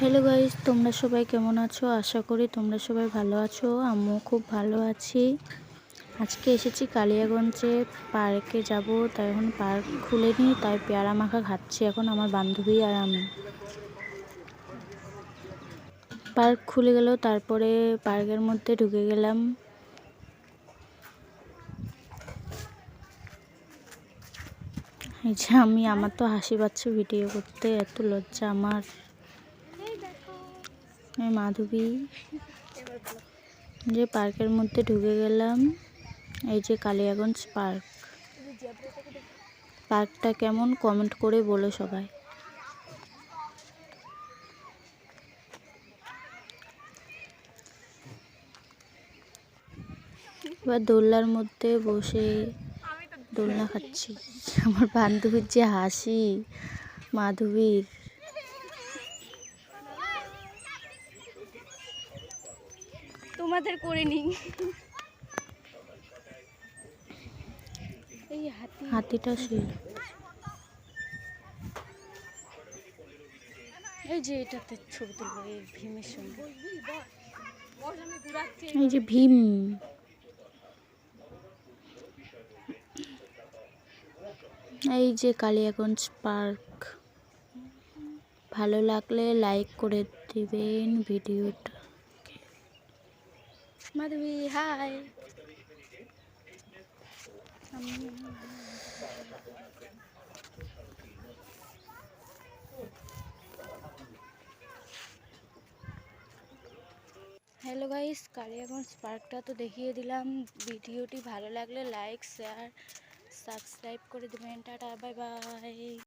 Hello guys, তোমরা সবাই কেমন আছো? আশা করি তোমরা সবাই ভালো আছো। আমিও খুব ভালো আছি। আজকে এসেছি কালিয়াগঞ্জে, পার্কে যাব। তাই এখন পার্ক খুলেনি, তাই পেয়ারা মাখা খাচ্ছি এখন আমার বান্ধবী আর আমি। পার্ক খুলে গেল, তারপরে পার্কের মধ্যে ঢুকে গেলাম। এই যে আমার তো হাসি পাচ্ছে ভিডিও করতে, এত লজ্জা আমার। মাধবী যে পার্কের মধ্যে ঢুকে গেলাম। এই যে কালিয়াগঞ্জ পার্ক। পার্কটা কেমন কমেন্ট করে বলো সবাই। এবার দোলনার মধ্যে বসে দোলনা খাচ্ছি। আমার বান্ধবীর যে হাসি, মাধবীর। তোমাদের করে নি। এই হাতিটা শুয়ে, এই যে এটাতে ছবি তুলবো এই ভীমের সঙ্গে। এই যে ভীম। এই যে কালিয়াগঞ্জ পার্ক। ভালো লাগলে লাইক করে দিবেন ভিডিওটা। মাধবী হাই। হ্যালো গাইস, কালিয়াগঞ্জ পার্কটা তো দেখিয়ে দিলাম। ভিডিওটি ভালো লাগলে লাইক, শেয়ার, সাবস্ক্রাইব করে দেবেন। Tata, bye bye.